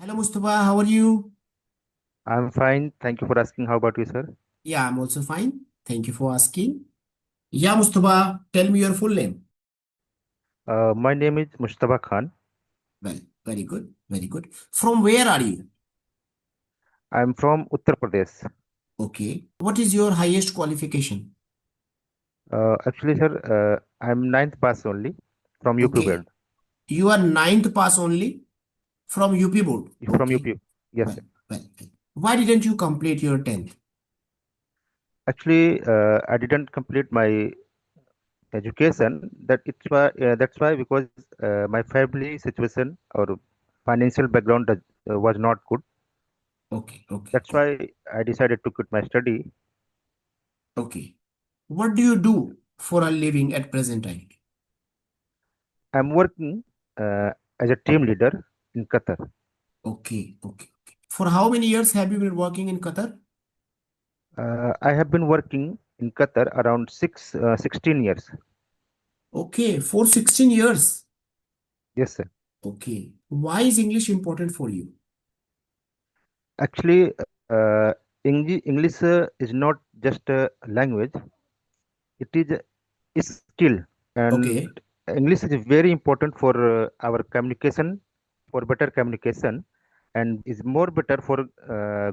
Hello, Mustafa. How are you? I'm fine. Thank you for asking. How about you, sir? Yeah, I'm also fine. Thank you for asking. Yeah, Mustafa, tell me your full name. My name is Mujtaba Khan. Well, very good. Very good. From where are you? I'm from Uttar Pradesh. Okay. What is your highest qualification? Actually, sir, I'm ninth pass only from UP Okay. board. You are ninth pass only from UP board. From Okay. UP. Yes, Well, sir. well. Why didn't you complete your 10th? Actually, I didn't complete my education. That's why because my family situation or financial background was not good. Okay, okay, That's good. why I decided to quit my study. Okay. What do you do for a living at present time? I'm working uh, as a team leader in Qatar. Okay, okay, okay. For how many years have you been working in Qatar? I have been working in Qatar around 16 years. Okay, for 16 years. Yes, sir. Okay. Why is English important for you? Actually, English is not just a language; it is a skill, and Okay. English is very important for our communication, for better communication, and is more better for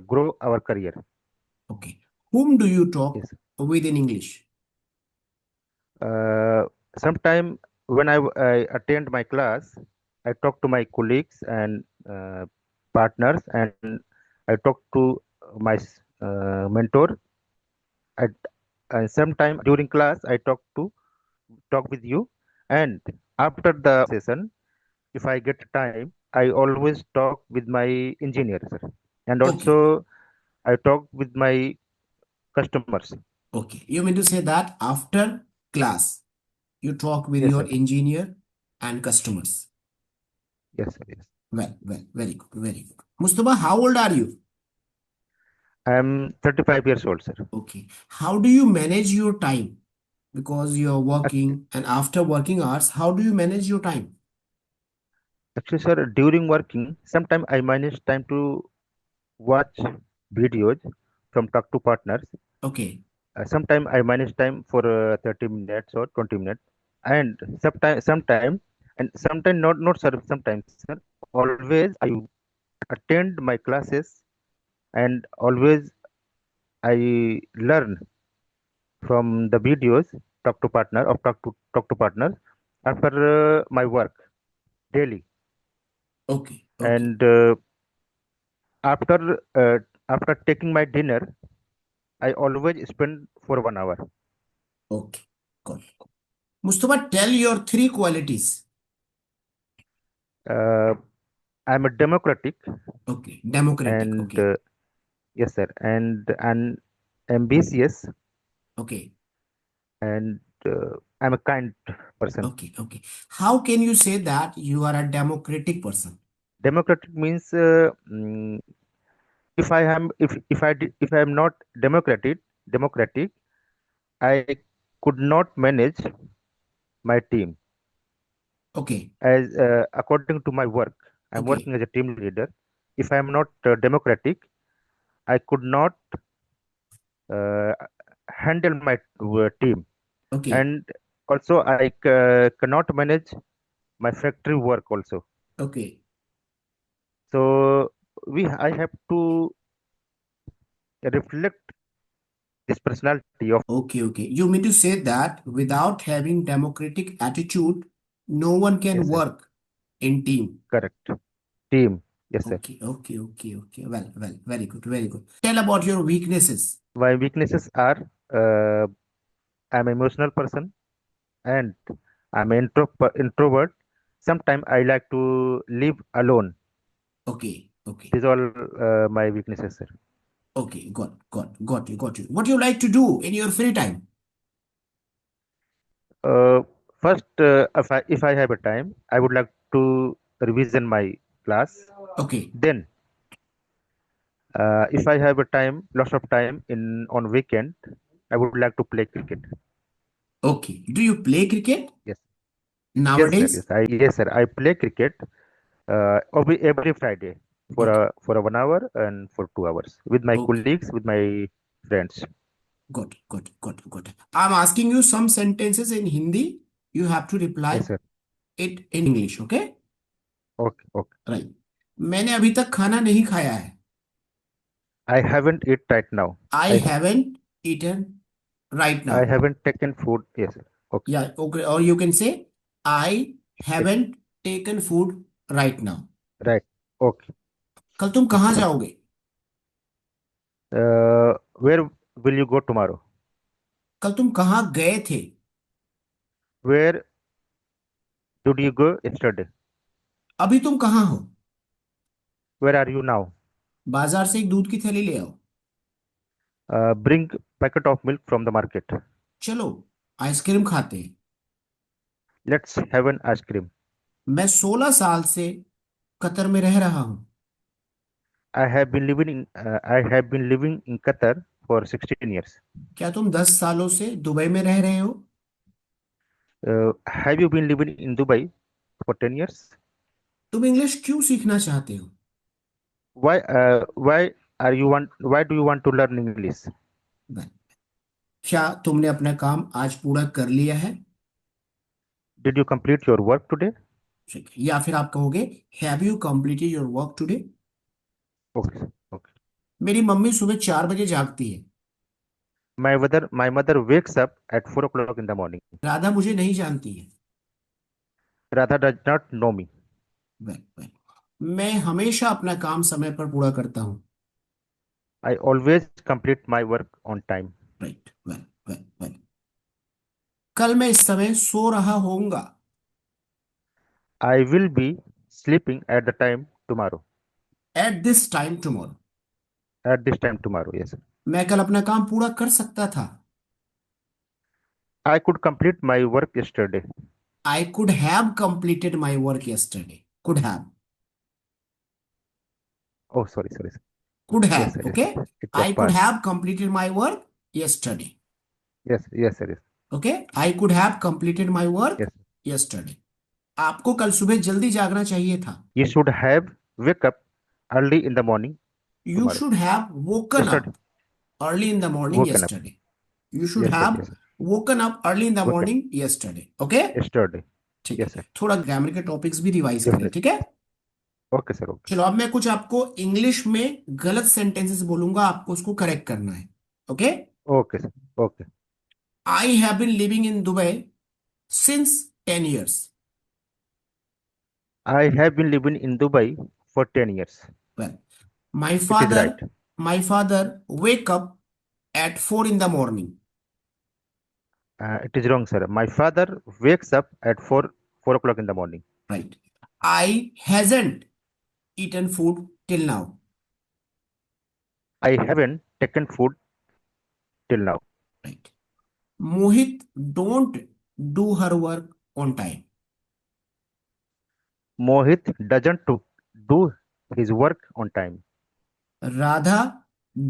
grow our career. Okay. Whom do you talk Yes. with in English? Uh, Sometime when I attend my class, I talk to my colleagues and partners, and I talk to my mentor. I, and sometime during class, I talk with you, and after the session, if I get time, I always talk with my engineer, sir, and Okay. also I talk with my customers. Okay. You mean to say that after class, you talk with Yes, your sir. engineer and customers. Yes, sir. Yes. Well, very good, very good. Mustafa, how old are you? I am 35 years old, sir. Okay. How do you manage your time? Because you're Ac- working and after working hours, how do you manage your time? Actually, sir, during working, sometimes I manage time to watch videos from talk to partners. Okay. Sometimes I manage time for 30 minutes or 20 minutes, and sometimes not sir. Sometimes sir, always I attend my classes, and always I learn from the videos talk to partners after my work daily, Okay. Okay. and after after taking my dinner, I always spend for 1 hour. Okay. Got it. Mustafa, tell your three qualities. Uh, I'm a democratic, Okay. Democratic. and Okay. yes, sir, and ambitious, Okay. and I'm a kind person. Okay. Okay. How can you say that you are a democratic person? Democratic means if I am if I am not democratic, I could not manage my team Okay. as according to my work. I'm Okay. working as a team leader. If I am not democratic, I could not uh, handle my team, Okay. and also I cannot manage my factory work also. Okay. So I have to reflect this personality of. Okay. Okay. You mean to say that without having democratic attitude, no one can Yes, sir. work in team. Correct. Team. Yes, sir. Okay. Okay. Okay. Okay. Well. Very good. Very good. Tell about your weaknesses. My weaknesses are uh, I'm an emotional person, and I'm an introvert. Sometimes I like to live alone. Okay. Okay. These all my weaknesses, sir. Okay. Got you. What do you like to do in your free time? Uh, First, if I have a time, I would like to revision my class. Okay. Then, if I have a time, lots of time in on weekend, I would like to play cricket. Okay. Do you play cricket Yes, yes, sir. nowadays? Yes, sir. I play cricket every Friday. for Good. a 1 hour and for 2 hours with my Okay. colleagues, with my friends. Good. Good. Good. Good. I'm asking you some sentences in Hindi. You have to reply Yes, sir. it in English. Okay? Okay, okay. Right. मैंने अभी तक खाना नहीं खाया है. I haven't eat right now. I I haven't eaten right I now. haven't taken food. Yes, sir. Okay. Yeah. Okay. Or you can say I Take, haven't taken food right now. right. Okay. कल तुम कहाँ Okay. जाओगे? Where will you go tomorrow? कल तुम कहाँ गए थे? Where did you go yesterday? अभी तुम कहाँ हो? Where are you now? बाजार से एक दूध की थैली ले आओ. Bring packet of milk from the market. चलो आइसक्रीम खाते हैं. Let's have an ice cream. मैं 16 साल से कतर में रह रहा हूँ. I have been living in Qatar for 16 years. क्या तुम 10 सालों से दुबई में रह रहे हो? Have you been living in Dubai for 10 years? तुम इंग्लिश क्यों सीखना चाहते हो? Why do you want to learn English? Well, क्या तुमने अपना काम आज पूरा कर लिया है? Did you complete your work today? ठीक है. या फिर आप कहोगे have you completed your work today? Okay, okay. मेरी मम्मी सुबह 4 बजे जागती है. My mother wakes up at 4 o'clock in the morning. Radha मुझे नहीं जानती है. Radha does not know me. Well well. मैं हमेशा अपना काम समय पर पूरा करता हूँ. I always complete my work on time. Right. Well well well. कल मैं इस समय सो रहा होऊंगा. I will be sleeping at the time tomorrow. At this time tomorrow. At this time tomorrow, yes. मैं कल अपना काम पूरा कर सकता था. I could complete my work yesterday. I could have completed my work yesterday. Could have. Oh, sorry, sir. Could Yes, have. sir, yes. Okay. It was I could past. have completed my work yesterday. Yes, sir, yes. Okay. I could have completed my work Yes. yesterday. आपको कल सुबह जल्दी जागना चाहिए था. You should have wake up early in the morning You tomorrow. should have woken Yesterday, up early in the morning woken up. yesterday. You should Yes, sir, have yes, sir. woken up early in the Woken morning yesterday. Okay. yesterday. ठीक है. Yes, sir. थोड़ा grammar के topics भी revise करें. Definitely. ठीक है. Okay, sir. Okay. चलो अब मैं कुछ आपको इंग्लिश में गलत सेंटेंसेस बोलूंगा. आपको उसको करेक्ट करना है. Okay. Okay, sir. Okay. I have been living in Dubai since 10 years. I have been living in Dubai for 10 years. Well, my It is right. father wake up at 4 in the morning. It is wrong, sir. My father wakes up at 4 o'clock in the morning. Right. I hasn't eaten food till now. I haven't taken food till now. Right. Mohit don't do her work on time. Mohit doesn't do his work on time. Radha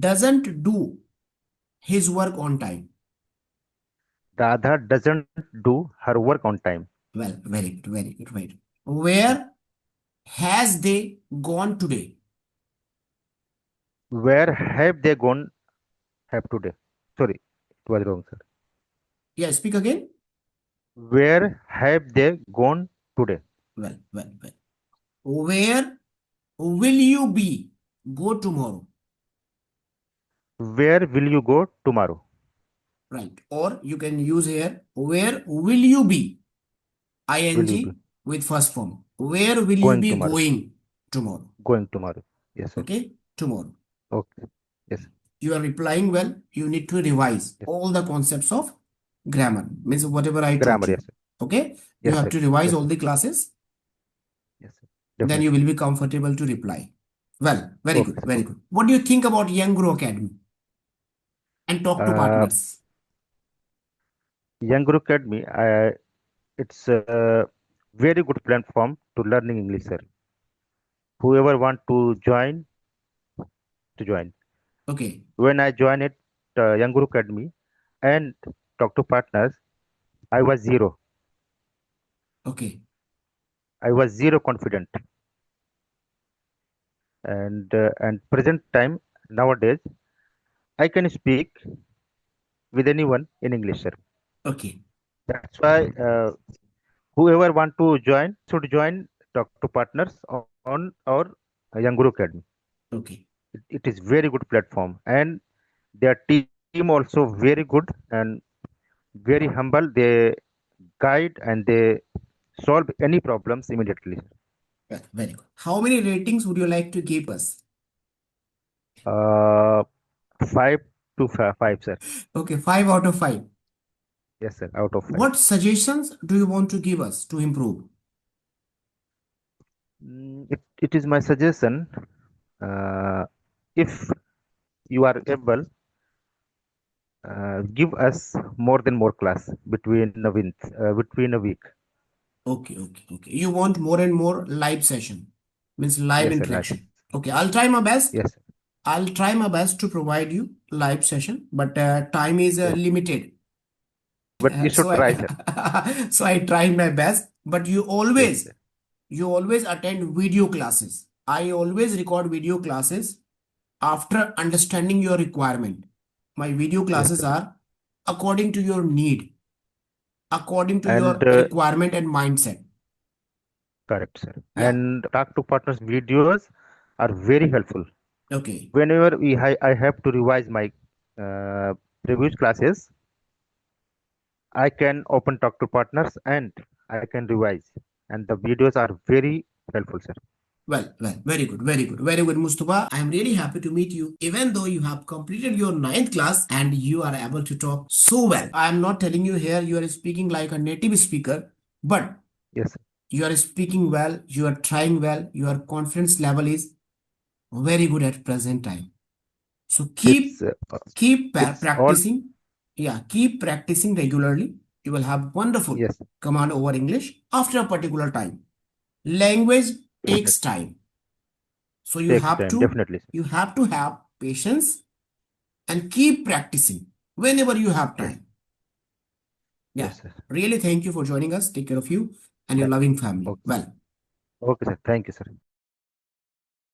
doesn't do his work on time. Radha doesn't do her work on time. Well, very good, very good, very good. Where has they gone today? Where have they gone have today? Sorry, it was wrong, sir. Yeah, speak again. Where have they gone today? Well, well, well. Where will you be? Go tomorrow. Where will you go tomorrow? Right. Or you can use here, where will you be? Will you be ing with first form. Where will you going be tomorrow? going tomorrow? Going tomorrow. Yes, sir. Okay. Tomorrow. Okay. Yes. You are replying well. You need to revise Yes. all the concepts of grammar. Means whatever I taught Grammar. you. Yes, sir. Okay. You Yes, have sir. to revise Yes, all sir. the classes. Yes, sir. Then you Definitely. will be comfortable to reply. Well, very Okay, good. sir. Very Okay. good. What do you think about Young Grow Academy and talk to Uh, partners? Young Guru Academy, it's a very good platform to learning English, sir. Whoever want to join, to join. Okay. When I joined it, Young Guru Academy, and talk to partners, I was zero. Okay. I was zero confident, and present time nowadays, I can speak with anyone in English, sir. Okay. That's why whoever want to join should join Talk to Partners on our Young Guru Academy. Okay. It is very good platform, and their team also very good and very humble. They guide and they solve any problems immediately. Well, very good. How many ratings would you like to give us? Uh, 5 to 5, sir. Okay, 5 out of 5. Yes, sir. Out of 5. What suggestions do you want to give us to improve? It is my suggestion. Uh, if you are able, give us more class between a week. Okay, okay, okay. You want more and more live session, means live Yes, sir. Right. interaction. Okay, I'll try my best. Yes, sir. I'll try my best to provide you live session, but time is Yes. limited. But you So should try, sir. so I try my best, but Yes, sir. you always attend video classes. I always record video classes after understanding your requirement. My video Yes, classes sir. are according to your need, according to And your requirement and mindset. correct, sir. Yeah. And Talk to Partners videos are very helpful. Okay. Whenever I have to revise my uh, previous classes, I can open Talk to Partners and I can revise. And the videos are very helpful, sir. Very good, very good, very good, Mustafa. I am really happy to meet you. Even though you have completed your ninth class and you are able to talk so well, I am not telling you here you are speaking like a native speaker, but Yes, sir. you are speaking well, you are trying well, your confidence level is very good at present time. So It's keep it's all practicing. Yeah, keep practicing regularly. You will have wonderful yes, command over English after a particular time. Language takes definitely time. So takes time, definitely, sir. you have to have patience and keep practicing whenever you have Yes, time. Yeah. yes, sir. Really thank you for joining us. Take care of you and your Thank- loving family. Okay, Well. okay, sir. Thank you, sir.